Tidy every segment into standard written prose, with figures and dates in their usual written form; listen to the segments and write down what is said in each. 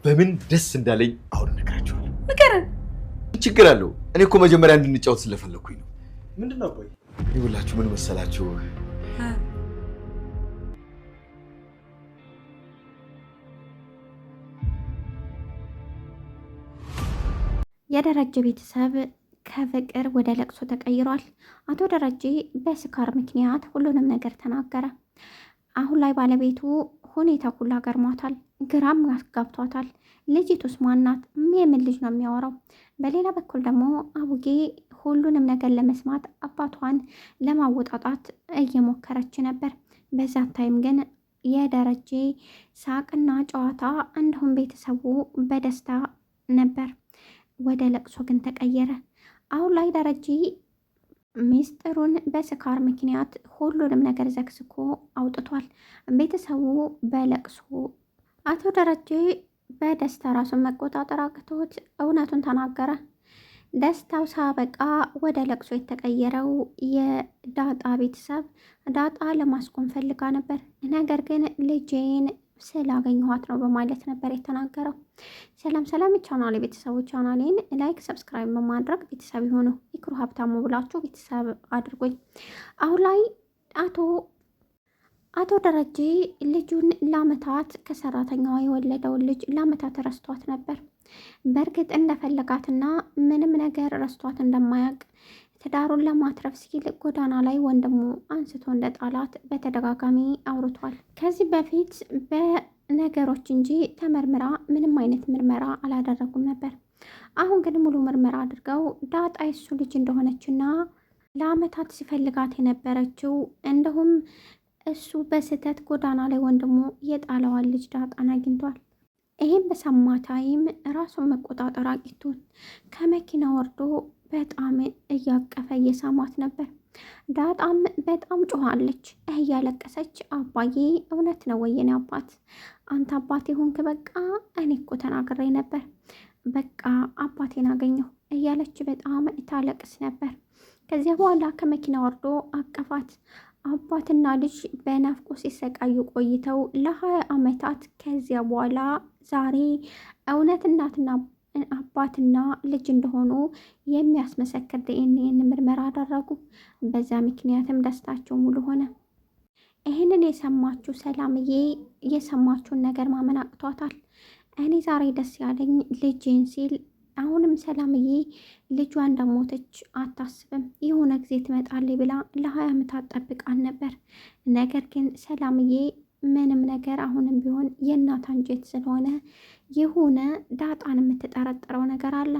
በምን ደስ እንዳለኝ አሁን እነግራችኋለሁ። ንገረን። ችግር አለው? እኔ እኮ መጀመሪያ እንድንጫወት ስለፈለኩኝ ነው። ምንድን ነው? ቆይ ይኸውላችሁ ምን መሰላችሁ? የደረጀ ቤተሰብ ከፍቅር ወደ ለቅሶ ተቀይሯል። አቶ ደረጀ በስካር ምክንያት ሁሉንም ነገር ተናገረ። አሁን ላይ ባለቤቱ ሁኔታ ሁላ ገርሟታል፣ ግራም ያጋብቷታል። ልጅቱስ ማናት? የምን ልጅ ነው የሚያወራው? በሌላ በኩል ደግሞ አቡጌ ሁሉንም ነገር ለመስማት አባቷን ለማወጣጣት እየሞከረች ነበር። በዛ ታይም ግን የደረጀ ሳቅና ጨዋታ እንዲሁም ቤተሰቡ በደስታ ነበር። ወደ ለቅሶ ግን ተቀየረ። አሁን ላይ ደረጀ ሚስጥሩን በስካር ምክንያት ሁሉንም ነገር ዘግዝኮ አውጥቷል። ቤተሰቡ በለቅሶ አቶ ደረጀ በደስታ ራሱን መቆጣጠር አቅቶት እውነቱን ተናገረ። ደስታው ሳበቃ ወደ ለቅሶ የተቀየረው የዳጣ ቤተሰብ ዳጣ ለማስቆም ፈልጋ ነበር። ነገር ግን ልጄን ስላገኘኋት ነው በማለት ነበር የተናገረው። ሰላም ቻናሌ ቤተሰቦች፣ ቻናሌን ላይክ ሰብስክራይብ በማድረግ ቤተሰብ የሆኑ ይክሩ ሀብታሙ ብላችሁ ቤተሰብ አድርጎኝ። አሁን ላይ አቶ ደረጀ ልጁን ለአመታት ከሰራተኛዋ የወለደውን ልጅ ለአመታት ረስቷት ነበር። በእርግጥ እንደፈለጋትና ምንም ነገር ረስቷት እንደማያውቅ ትዳሩን ለማትረፍ ሲል ጎዳና ላይ ወንድሙ አንስቶ እንደ ጣላት በተደጋጋሚ አውርቷል። ከዚህ በፊት በነገሮች እንጂ ተመርምራ ምንም አይነት ምርመራ አላደረጉም ነበር። አሁን ግን ሙሉ ምርመራ አድርገው ዳጣ የሱ ልጅ እንደሆነችና ለአመታት ሲፈልጋት የነበረችው እንዲሁም እሱ በስህተት ጎዳና ላይ ወንድሙ የጣለዋን ልጅ ዳጣን አግኝቷል። ይህም በሰማ ታይም ራሱን መቆጣጠር አቅቶት ከመኪና ወርዶ በጣም እያቀፈ እየሳማት ነበር። ዳጣም በጣም ጮኻለች እያለቀሰች፣ አባዬ እውነት ነው ወይ የኔ አባት? አንተ አባቴ ሆንክ? በቃ እኔ እኮ ተናግሬ ነበር፣ በቃ አባቴን አገኘሁ እያለች በጣም ታለቅስ ነበር። ከዚያ በኋላ ከመኪና ወርዶ አቀፋት። አባትና ልጅ በናፍቆ ሲሰቃዩ ቆይተው ለ20 ዓመታት ከዚያ በኋላ ዛሬ እውነት እናትና አባትና ልጅ እንደሆኑ የሚያስመሰክር ዲኤንኤ ምርመራ አደረጉ። በዛ ምክንያትም ደስታቸው ሙሉ ሆነ። ይህንን የሰማችሁ ሰላምዬ የሰማችውን ነገር ማመን አቅቷታል። እኔ ዛሬ ደስ ያለኝ ልጄን ሲል አሁንም ሰላምዬ ልጇ እንደሞተች አታስብም። የሆነ ጊዜ ትመጣለች ብላ ለ20 ዓመታት ጠብቃን ነበር። ነገር ግን ሰላምዬ ምንም ነገር አሁንም ቢሆን የእናት አንጀት ስለሆነ የሆነ ዳጣን የምትጠረጥረው ነገር አለ።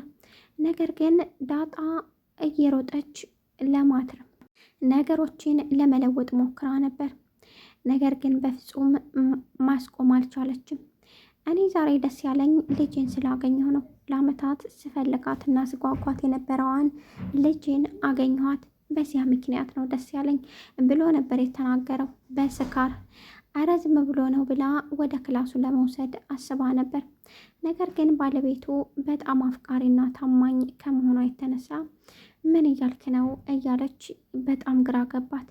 ነገር ግን ዳጣ እየሮጠች ለማትረፍ ነገሮችን ለመለወጥ ሞክራ ነበር። ነገር ግን በፍጹም ማስቆም አልቻለችም። እኔ ዛሬ ደስ ያለኝ ልጄን ስላገኘሁ ነው። ለአመታት ስፈልጋትና ስጓጓት የነበረዋን ልጄን አገኘኋት። በዚያ ምክንያት ነው ደስ ያለኝ ብሎ ነበር የተናገረው በስካር። አረ ዝም ብሎ ነው ብላ ወደ ክላሱ ለመውሰድ አስባ ነበር። ነገር ግን ባለቤቱ በጣም አፍቃሪና ታማኝ ከመሆኗ የተነሳ ምን እያልክ ነው እያለች በጣም ግራ ገባት።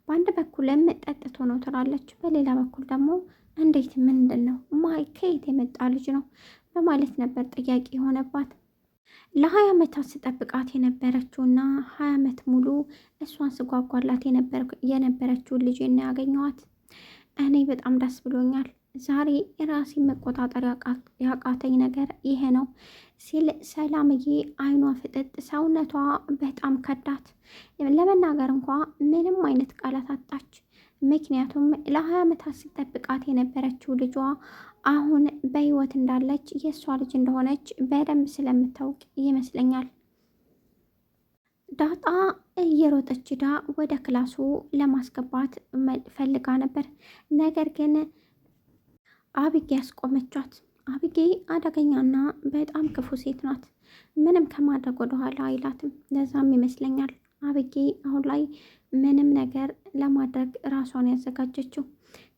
በአንድ በኩልም ጠጥቶ ነው ትላለች፣ በሌላ በኩል ደግሞ እንዴት ምንድን ነው ከየት የመጣ ልጅ ነው በማለት ነበር ጥያቄ የሆነባት። ለ20 ዓመታት ስጠብቃት የነበረችውና 20 ዓመት ሙሉ እሷን ስጓጓላት የነበረችውን ልጄን ያገኘኋት። እኔ በጣም ደስ ብሎኛል። ዛሬ የራሴን መቆጣጠር ያቃተኝ ነገር ይሄ ነው ሲል ሰላምዬ አይኗ ፍጥጥ፣ ሰውነቷ በጣም ከዳት። ለመናገር እንኳ ምንም አይነት ቃላት አጣች። ምክንያቱም ለ20 ዓመታት ስጠብቃት የነበረችው ልጇ አሁን በህይወት እንዳለች የእሷ ልጅ እንደሆነች በደንብ ስለምታውቅ ይመስለኛል። ዳጣ እየሮጠች ዳ ወደ ክላሱ ለማስገባት ፈልጋ ነበር። ነገር ግን አቢጌ ያስቆመቻት። አቢጌ አደገኛና በጣም ክፉ ሴት ናት። ምንም ከማድረግ ወደኋላ አይላትም። ለዛም ይመስለኛል አቢጌ አሁን ላይ ምንም ነገር ለማድረግ ራሷን ያዘጋጀችው።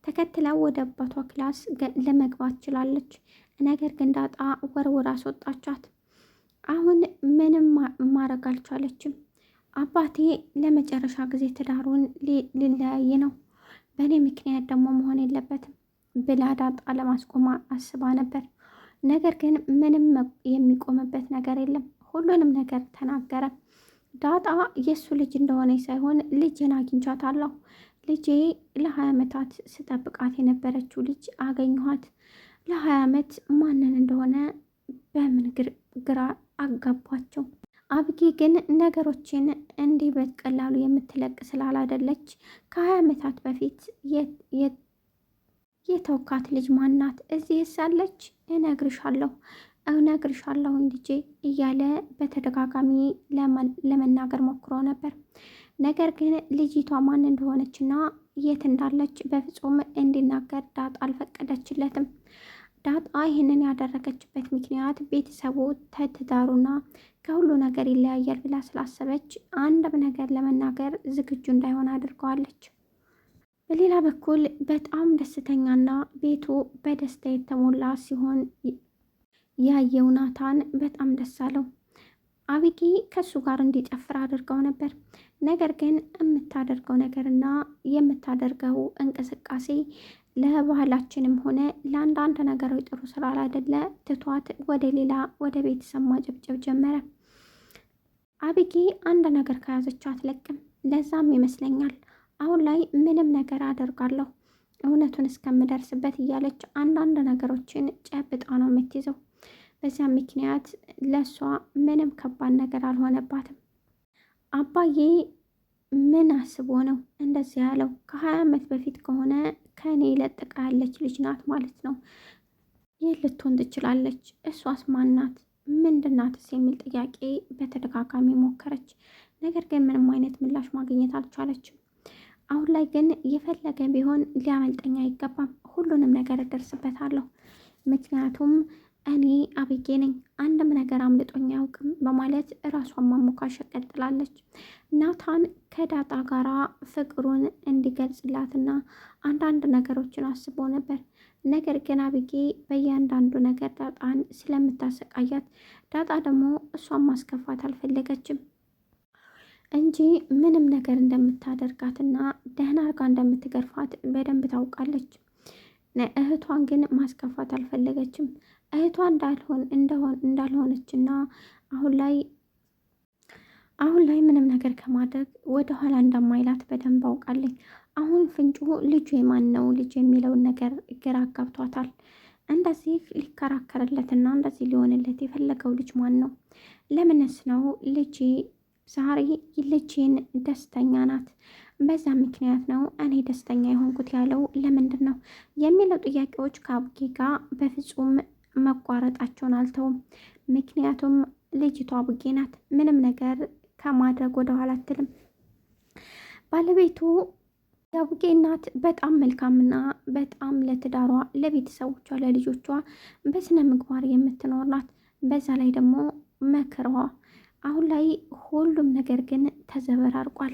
ተከትላ ወደ አባቷ ክላስ ለመግባት ችላለች። ነገር ግን ዳጣ ወርውራ አስወጣቻት። አሁን ምንም ማድረግ አልቻለችም። አባቴ ለመጨረሻ ጊዜ ትዳሩን ሊለያይ ነው፣ በእኔ ምክንያት ደግሞ መሆን የለበትም ብላ ዳጣ ለማስቆም አስባ ነበር። ነገር ግን ምንም የሚቆምበት ነገር የለም። ሁሉንም ነገር ተናገረ። ዳጣ የእሱ ልጅ እንደሆነ ሳይሆን ልጄን አግኝቻታለሁ። ልጄ ለ20 ዓመታት ስጠብቃት የነበረችው ልጅ አገኘኋት። ለ20 ዓመት ማንን እንደሆነ በምን ግራ አጋቧቸው። አብጌ ግን ነገሮችን እንዲህ በቀላሉ የምትለቅ ስላላደለች ከ20 ዓመታት በፊት የተውካት ልጅ ማናት? እዚህ ሳለች እነግርሻለሁኝ ልጄ እያለ በተደጋጋሚ ለመናገር ሞክሮ ነበር። ነገር ግን ልጅቷ ማን እንደሆነችና የት እንዳለች በፍጹም እንዲናገር ዳጣ አልፈቀደችለትም። ዳጣ ይህንን ያደረገችበት ምክንያት ቤተሰቡ ትዳሩና ከሁሉ ነገር ይለያያል ብላ ስላሰበች አንድም ነገር ለመናገር ዝግጁ እንዳይሆን አድርገዋለች። በሌላ በኩል በጣም ደስተኛና ቤቱ በደስታ የተሞላ ሲሆን ያየው ናታን በጣም ደስ አለው። አቢጌ ከእሱ ጋር እንዲጨፍር አድርገው ነበር። ነገር ግን የምታደርገው ነገርና የምታደርገው እንቅስቃሴ ለባህላችንም ሆነ ለአንዳንድ ነገሮች ጥሩ ስላላደለ ትቷት ወደ ቤተሰብ ማጨብጨብ ጀመረ። አቢጌ አንድ ነገር ከያዘች አትለቅም። ለዛም ይመስለኛል አሁን ላይ ምንም ነገር አደርጋለሁ እውነቱን እስከምደርስበት እያለች አንዳንድ ነገሮችን ጨብጣ ነው የምትይዘው። በዚያም ምክንያት ለእሷ ምንም ከባድ ነገር አልሆነባትም። አባዬ ምን አስቦ ነው እንደዚህ ያለው? ከ20 ዓመት በፊት ከሆነ ከእኔ ለጥቃ ያለች ልጅ ናት ማለት ነው። ይህ ልትሆን ትችላለች። እሷስ ማናት? ምንድናትስ? የሚል ጥያቄ በተደጋጋሚ ሞከረች። ነገር ግን ምንም አይነት ምላሽ ማግኘት አልቻለችም። አሁን ላይ ግን የፈለገ ቢሆን ሊያመልጠኝ አይገባም። ሁሉንም ነገር እደርስበታለሁ። ምክንያቱም እኔ አብጌ ነኝ። አንድም ነገር አምልጦኝ አያውቅም በማለት ራሷን ማሞካሸት ቀጥላለች። ናታን ከዳጣ ጋራ ፍቅሩን እንዲገልጽላትና አንዳንድ ነገሮችን አስቦ ነበር። ነገር ግን አብጌ በእያንዳንዱ ነገር ዳጣን ስለምታሰቃያት ዳጣ ደግሞ እሷን ማስከፋት አልፈለገችም እንጂ ምንም ነገር እንደምታደርጋትና ደህና አርጋ እንደምትገርፋት በደንብ ታውቃለች። እህቷን ግን ማስከፋት አልፈለገችም። እህቷ እንዳልሆነችና አሁን ላይ ምንም ነገር ከማድረግ ወደኋላ እንደማይላት በደንብ አውቃለች። አሁን ፍንጩ ልጁ የማን ነው ልጅ የሚለውን ነገር ግራ አጋብቷታል። እንደዚህ ሊከራከርለትና እንደዚህ ሊሆንለት የፈለገው ልጅ ማን ነው? ለምንስ ነው ልጄ ዛሬ ልጄን ደስተኛ ናት፣ በዛ ምክንያት ነው እኔ ደስተኛ የሆንኩት ያለው ለምንድን ነው የሚለው ጥያቄዎች ከአብጌ ጋር በፍጹም መቋረጣቸውን አልተውም። ምክንያቱም ልጅቷ አብጌ ናት። ምንም ነገር ከማድረግ ወደኋላ አትልም። ባለቤቱ የአብጌ እናት በጣም መልካምና በጣም ለትዳሯ፣ ለቤተሰቦቿ፣ ለልጆቿ በስነ ምግባር የምትኖር ናት። በዛ ላይ ደግሞ መክረዋ አሁን ላይ ሁሉም ነገር ግን ተዘበራርቋል።